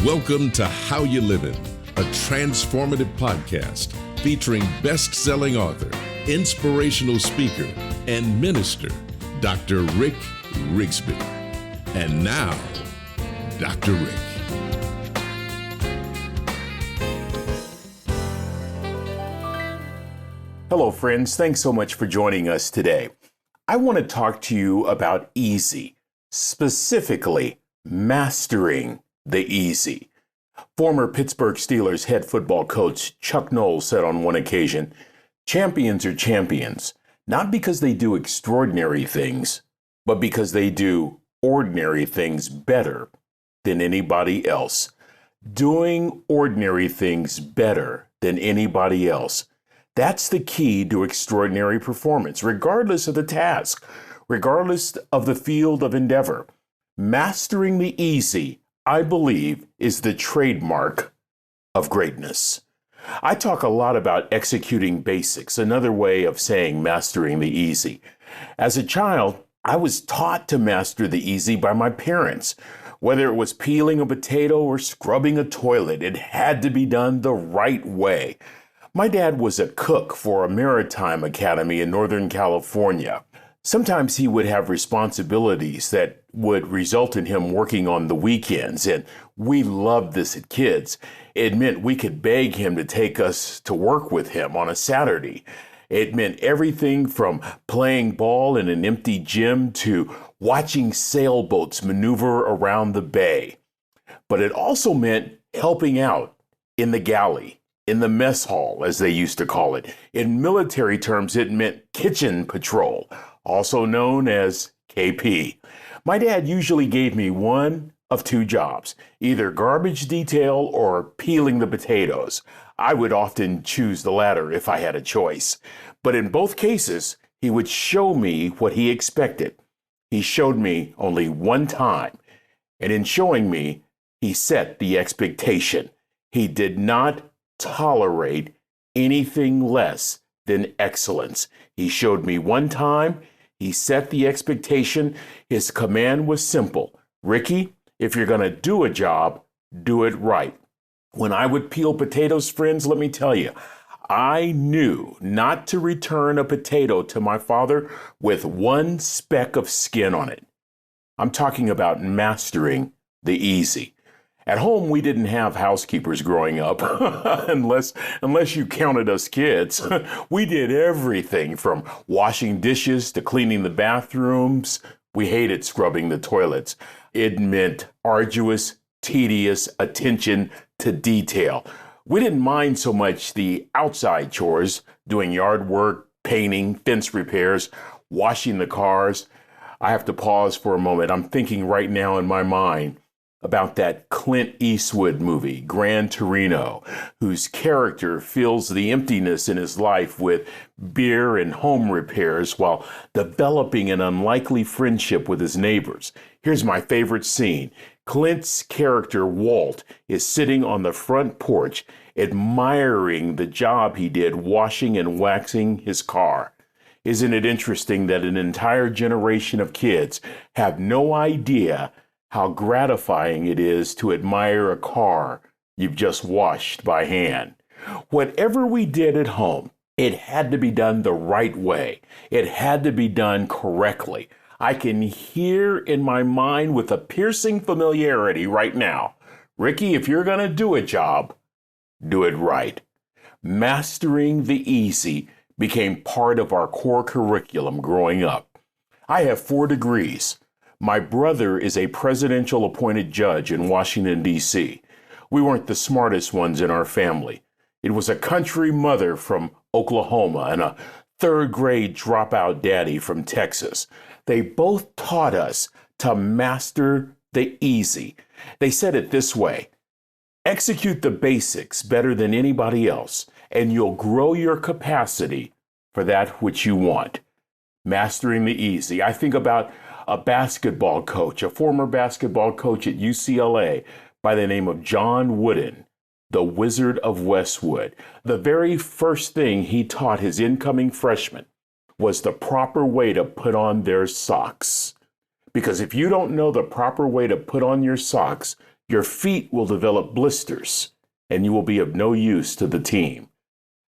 Welcome to How You Livin', a transformative podcast featuring best-selling author, inspirational speaker, and minister, Dr. Rick Rigsby. And now, Dr. Rick. Hello, friends. Thanks so much for joining us today. I want to talk to you about easy, specifically mastering the easy. Former Pittsburgh Steelers head football coach Chuck Noll said on one occasion, "Champions are champions, not because they do extraordinary things, but because they do ordinary things better than anybody else." Doing ordinary things better than anybody else. That's the key to extraordinary performance, regardless of the task, regardless of the field of endeavor. Mastering the easy, I believe, is the trademark of greatness. I talk a lot about executing basics, another way of saying mastering the easy. As a child, I was taught to master the easy by my parents. Whether it was peeling a potato or scrubbing a toilet, it had to be done the right way. My dad was a cook for a maritime academy in Northern California. Sometimes he would have responsibilities that would result in him working on the weekends, and we loved this as kids. It meant we could beg him to take us to work with him on a Saturday. It meant everything from playing ball in an empty gym to watching sailboats maneuver around the bay. But it also meant helping out in the galley, in the mess hall, as they used to call it. In military terms, it meant kitchen patrol, also known as KP. My dad usually gave me one of two jobs, either garbage detail or peeling the potatoes. I would often choose the latter if I had a choice. But in both cases, he would show me what he expected. He showed me only one time, and in showing me, he set the expectation. He did not tolerate anything less than excellence. He showed me one time. He set the expectation. His command was simple. "Ricky, if you're going to do a job, do it right." When I would peel potatoes, friends, let me tell you, I knew not to return a potato to my father with one speck of skin on it. I'm talking about mastering the easy. At home, we didn't have housekeepers growing up, unless you counted us kids. We did everything from washing dishes to cleaning the bathrooms. We hated scrubbing the toilets. It meant arduous, tedious attention to detail. We didn't mind so much the outside chores, doing yard work, painting, fence repairs, washing the cars. I have to pause for a moment. I'm thinking right now in my mind about that Clint Eastwood movie, Gran Torino, whose character fills the emptiness in his life with beer and home repairs while developing an unlikely friendship with his neighbors. Here's my favorite scene. Clint's character, Walt, is sitting on the front porch, admiring the job he did washing and waxing his car. Isn't it interesting that an entire generation of kids have no idea how gratifying it is to admire a car you've just washed by hand? Whatever we did at home, it had to be done the right way. It had to be done correctly. I can hear in my mind with a piercing familiarity right now, "Ricky, if you're going to do a job, do it right." Mastering the easy became part of our core curriculum growing up. I have 4 degrees. My brother is a presidential appointed judge in Washington, D.C. We weren't the smartest ones in our family. It was a country mother from Oklahoma and a 3rd grade dropout daddy from Texas. They both taught us to master the easy. They said it this way: execute the basics better than anybody else, and you'll grow your capacity for that which you want. Mastering the easy. I think about a basketball coach, a former basketball coach at UCLA by the name of John Wooden, the Wizard of Westwood. The very first thing he taught his incoming freshmen was the proper way to put on their socks. Because if you don't know the proper way to put on your socks, Your feet will develop blisters, and you will be of no use to the team.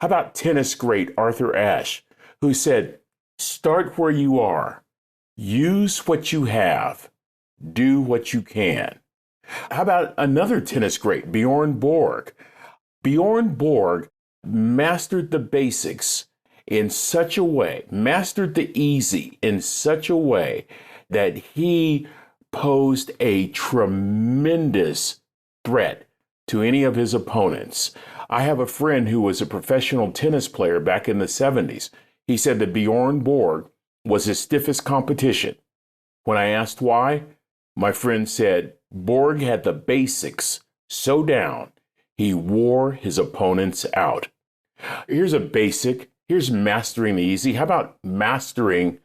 How about tennis great Arthur Ashe, who said, start where you are, use what you have, do what you can. How about another tennis great, Bjorn Borg? Bjorn Borg mastered the basics in such a way, mastered the easy in such a way that he posed a tremendous threat to any of his opponents. I have a friend who was a professional tennis player back in the 70s. He said that Bjorn Borg was his stiffest competition. When I asked why, my friend said Borg had the basics so down, he wore his opponents out. Here's a basic. Here's mastering the easy. How about mastering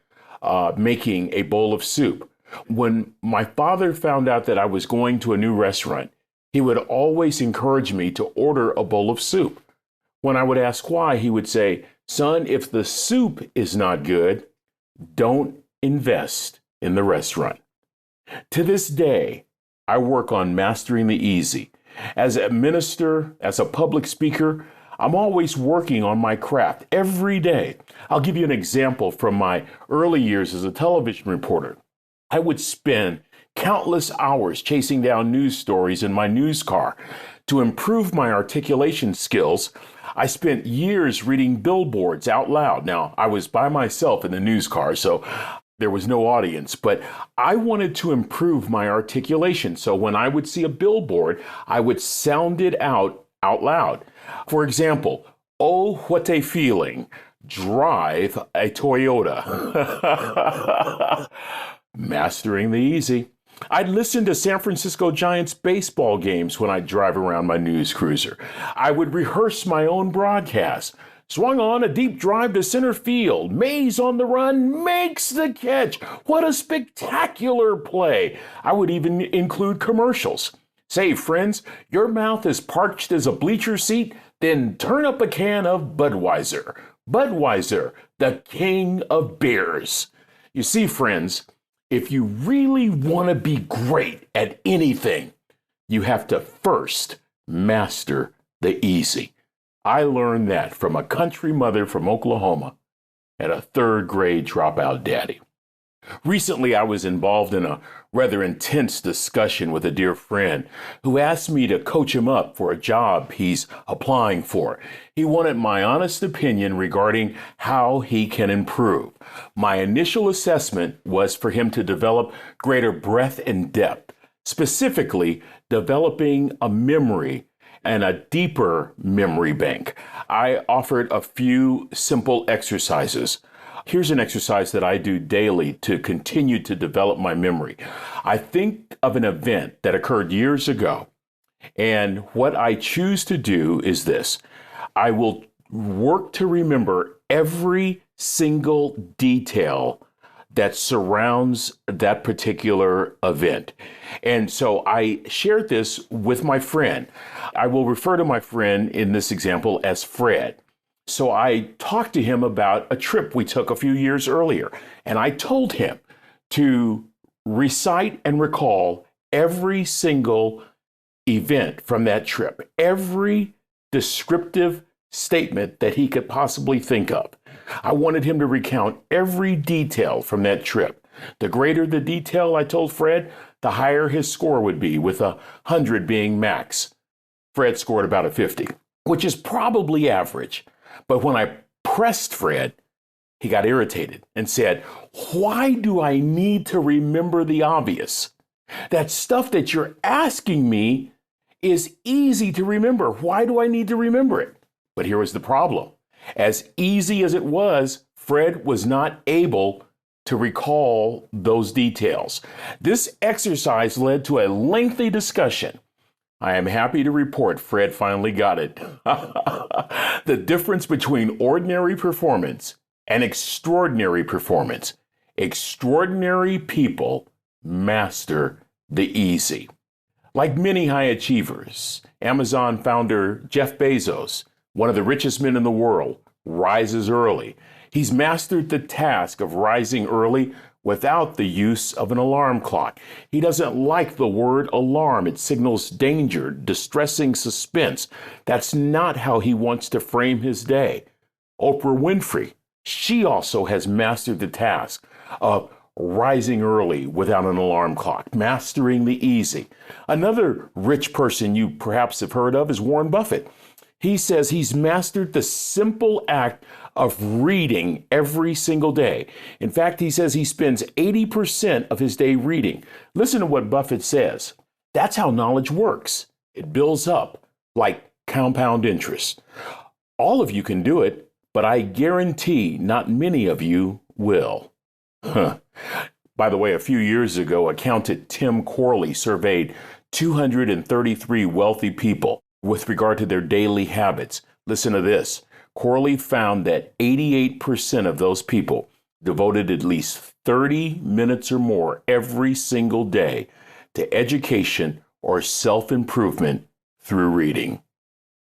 making a bowl of soup? When my father found out that I was going to a new restaurant, he would always encourage me to order a bowl of soup. When I would ask why, he would say, son, if the soup is not good, don't invest in the restaurant. To this day, I work on mastering the easy. As a minister, as a public speaker, I'm always working on my craft every day. I'll give you an example from my early years as a television reporter. I would spend countless hours chasing down news stories in my news car. To improve my articulation skills, I spent years reading billboards out loud. Now, I was by myself in the news car, so there was no audience, but I wanted to improve my articulation. So when I would see a billboard, I would sound it out loud. For example, oh, what a feeling. Drive a Toyota. Mastering the easy. I'd listen to San Francisco Giants baseball games when I'd drive around my news cruiser. I would rehearse my own broadcast. Swung on a deep drive to center field. Mays on the run makes the catch. What a spectacular play. I would even include commercials. Say, friends, your mouth is parched as a bleacher seat? Then turn up a can of Budweiser. Budweiser, the king of beers. You see, friends, if you really want to be great at anything, you have to first master the easy. I learned that from a country mother from Oklahoma and a third grade dropout daddy. Recently, I was involved in a rather intense discussion with a dear friend who asked me to coach him up for a job he's applying for. He wanted my honest opinion regarding how he can improve. My initial assessment was for him to develop greater breadth and depth, specifically developing a memory and a deeper memory bank. I offered a few simple exercises. Here's an exercise that I do daily to continue to develop my memory. I think of an event that occurred years ago, and what I choose to do is this. I will work to remember every single detail that surrounds that particular event. And so I shared this with my friend. I will refer to my friend in this example as Fred. So I talked to him about a trip we took a few years earlier, and I told him to recite and recall every single event from that trip, every descriptive statement that he could possibly think of. I wanted him to recount every detail from that trip. The greater the detail, I told Fred, the higher his score would be, with 100 being max. Fred scored about a 50, which is probably average. But when I pressed Fred, he got irritated and said, why do I need to remember the obvious? That stuff that you're asking me is easy to remember. Why do I need to remember it? But here was the problem. As easy as it was, Fred was not able to recall those details. This exercise led to a lengthy discussion. I am happy to report Fred finally got it. The difference between ordinary performance and extraordinary performance. Extraordinary people master the easy. Like many high achievers, Amazon founder Jeff Bezos, one of the richest men in the world, rises early. He's mastered the task of rising early without the use of an alarm clock. He doesn't like the word alarm. It signals danger, distressing suspense. That's not how he wants to frame his day. Oprah Winfrey, she also has mastered the task of rising early without an alarm clock, mastering the easy. Another rich person you perhaps have heard of is Warren Buffett. He says he's mastered the simple act of reading every single day. In fact, he says he spends 80% of his day reading. Listen to what Buffett says. That's how knowledge works. It builds up like compound interest. All of you can do it, but I guarantee not many of you will. By the way, a few years ago, accountant Tim Corley surveyed 233 wealthy people with regard to their daily habits. Listen to this. Corley found that 88% of those people devoted at least 30 minutes or more every single day to education or self-improvement through reading.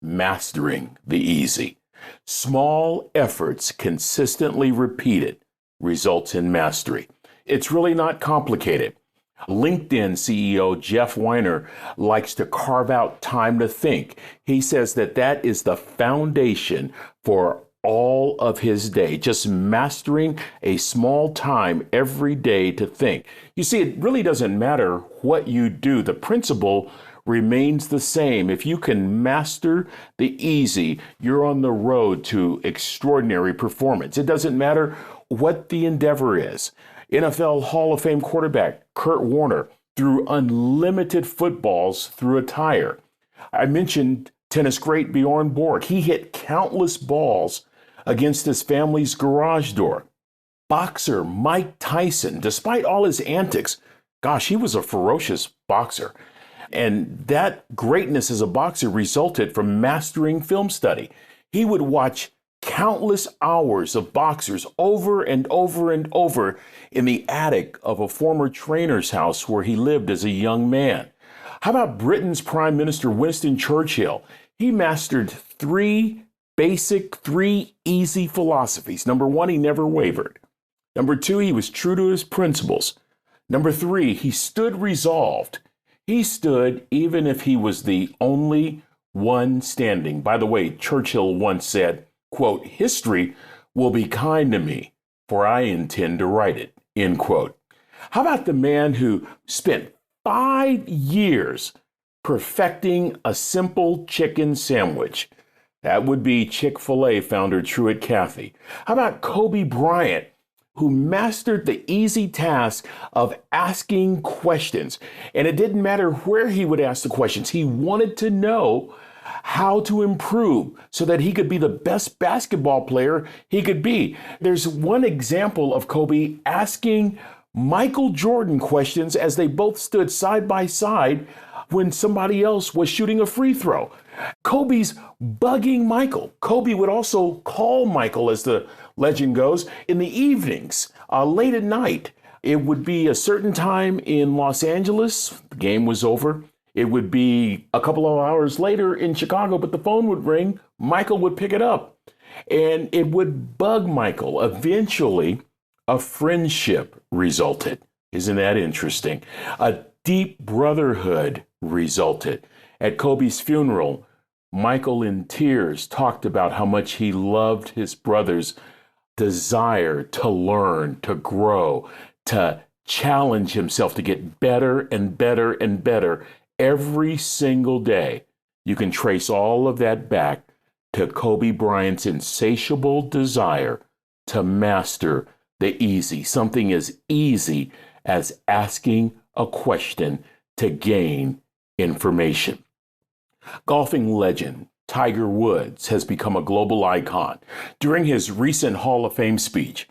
Mastering the easy. Small efforts consistently repeated results in mastery. It's really not complicated. LinkedIn CEO Jeff Weiner likes to carve out time to think. He says that is the foundation for all of his day, just mastering a small time every day to think. You see, it really doesn't matter what you do. The principle remains the same. If you can master the easy, you're on the road to extraordinary performance. It doesn't matter what the endeavor is. NFL Hall of Fame quarterback Kurt Warner threw unlimited footballs through a tire. I mentioned tennis great Bjorn Borg. He hit countless balls against his family's garage door. Boxer Mike Tyson, despite all his antics, gosh, he was a ferocious boxer. And that greatness as a boxer resulted from mastering film study. He would watch countless hours of boxers over and over and over in the attic of a former trainer's house where he lived as a young man. How about Britain's Prime Minister Winston Churchill? He mastered three easy philosophies. Number one, he never wavered. Number two, he was true to his principles. Number three, he stood resolved. He stood even if he was the only one standing. By the way, Churchill once said, quote, "History will be kind to me, for I intend to write it," end quote. How about the man who spent 5 years perfecting a simple chicken sandwich? That would be Chick-fil-A founder Truett Cathy. How about Kobe Bryant, who mastered the easy task of asking questions? And it didn't matter where he would ask the questions. He wanted to know how to improve so that he could be the best basketball player he could be. There's one example of Kobe asking Michael Jordan questions as they both stood side by side when somebody else was shooting a free throw. Kobe's bugging Michael. Kobe would also call Michael, as the legend goes, in the evenings, late at night. It would be a certain time in Los Angeles. The game was over. It would be a couple of hours later in Chicago, but the phone would ring. Michael would pick it up, and it would bug Michael. Eventually, a friendship resulted. Isn't that interesting? A deep brotherhood resulted. At Kobe's funeral, Michael, in tears, talked about how much he loved his brother's desire to learn, to grow, to challenge himself to get better and better and better every single day. You can trace all of that back to Kobe Bryant's insatiable desire to master the easy, something as easy as asking a question to gain information. Golfing legend Tiger Woods has become a global icon. During his recent Hall of Fame speech,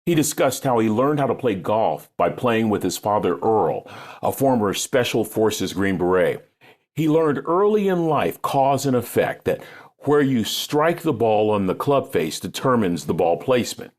he discussed how he learned how to play golf by playing with his father, Earl, a former Special Forces Green Beret. He learned early in life cause and effect, that where you strike the ball on the club face determines the ball placement.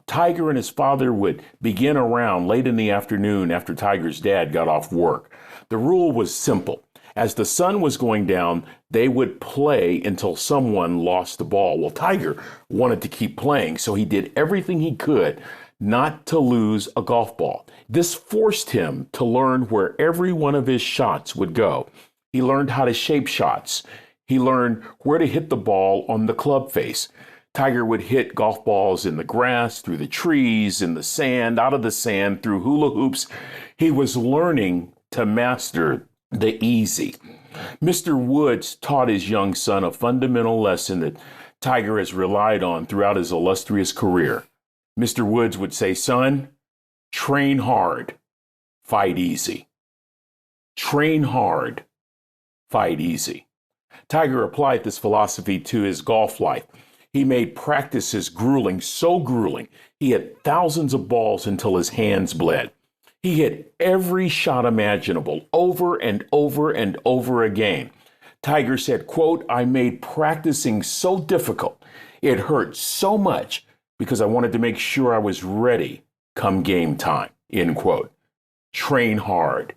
Tiger and his father would begin a round late in the afternoon after Tiger's dad got off work. The rule was simple. As the sun was going down, they would play until someone lost the ball. Well, Tiger wanted to keep playing, so he did everything he could not to lose a golf ball. This forced him to learn where every one of his shots would go. He learned how to shape shots. He learned where to hit the ball on the club face. Tiger would hit golf balls in the grass, through the trees, in the sand, out of the sand, through hula hoops. He was learning to master the easy. Mr. Woods taught his young son a fundamental lesson that Tiger has relied on throughout his illustrious career. Mr. Woods would say, "Son, train hard, fight easy. Train hard, fight easy." Tiger applied this philosophy to his golf life. He made practices grueling, so grueling, he hit thousands of balls until his hands bled. He hit every shot imaginable over and over and over again. Tiger said, quote, "I made practicing so difficult. It hurt so much because I wanted to make sure I was ready come game time," end quote. Train hard,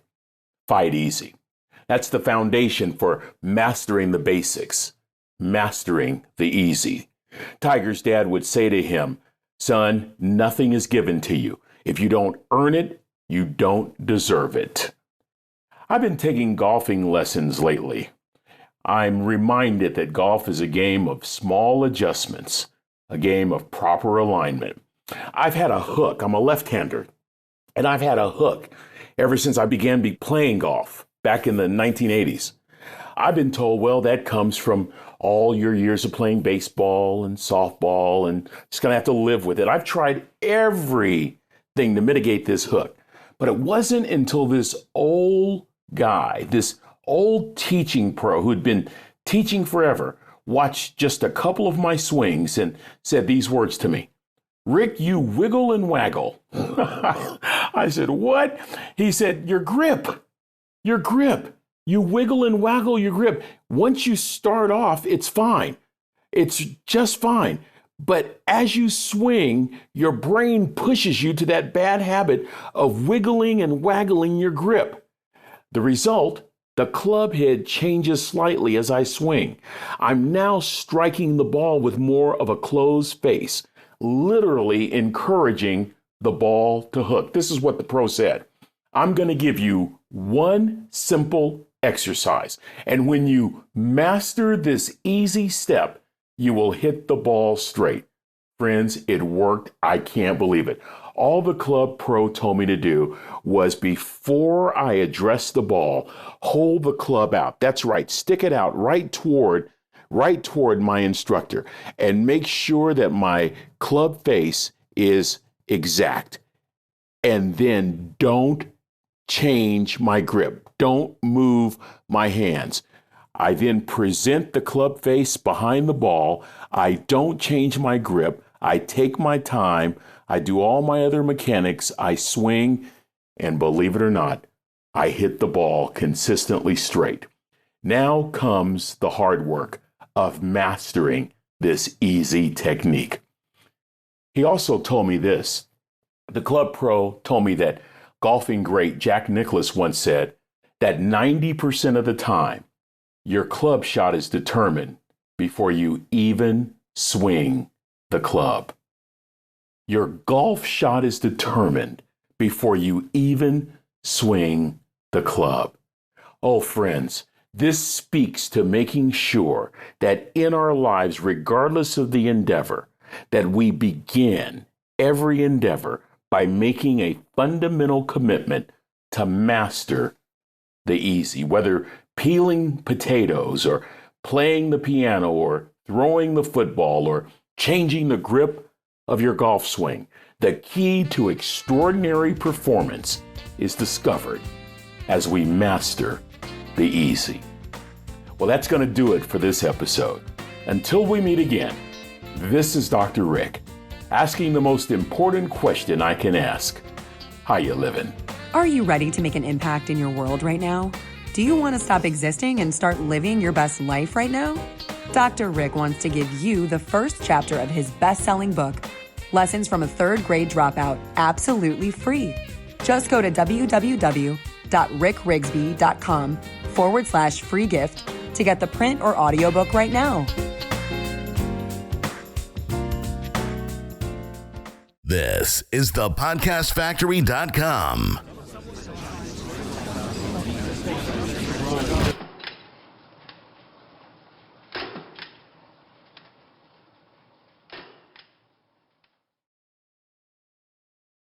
fight easy. That's the foundation for mastering the basics, mastering the easy. Tiger's dad would say to him, "Son, nothing is given to you. If you don't earn it, you don't deserve it." I've been taking golfing lessons lately. I'm reminded that golf is a game of small adjustments, a game of proper alignment. I've had a hook. I'm a left-hander, and I've had a hook ever since I began playing golf back in the 1980s. I've been told, well, that comes from all your years of playing baseball and softball, and just going to have to live with it. I've tried everything to mitigate this hook, but it wasn't until this old guy, this old teaching pro who'd been teaching forever, watched just a couple of my swings and said these words to me, "Rick, you wiggle and waggle." I said, "What?" He said, your grip. You wiggle and waggle your grip. Once you start off, it's fine. It's just fine. But as you swing, your brain pushes you to that bad habit of wiggling and waggling your grip. The result, the club head changes slightly as I swing. I'm now striking the ball with more of a closed face, literally encouraging the ball to hook. This is what the pro said. I'm going to give you one simple exercise. And when you master this easy step, you will hit the ball straight. Friends, it worked. I can't believe it. All the club pro told me to do was, before I address the ball, hold the club out. That's right. Stick it out right toward my instructor, and make sure that my club face is exact. And then don't change my grip. Don't move my hands. I then present the club face behind the ball. I don't change my grip. I take my time. I do all my other mechanics. I swing, and believe it or not, I hit the ball consistently straight. Now comes the hard work of mastering this easy technique. He also told me this. The club pro told me that golfing great Jack Nicklaus once said that 90% of the time, your club shot is determined before you even swing the club. Your golf shot is determined before you even swing the club. Oh, friends, this speaks to making sure that in our lives, regardless of the endeavor, that we begin every endeavor by making a fundamental commitment to master the easy, whether peeling potatoes or playing the piano or throwing the football or changing the grip of your golf swing. The key to extraordinary performance is discovered as we master the easy. Well, that's going to do it for this episode. Until we meet again, this is Dr. Rick, asking the most important question I can ask. How you living? Are you ready to make an impact in your world right now? Do you want to stop existing and start living your best life right now? Dr. Rick wants to give you the first chapter of his best-selling book, Lessons from a Third Grade Dropout, absolutely free. Just go to www.rickrigsby.com/free gift to get the print or audiobook right now. This is thepodcastfactory.com.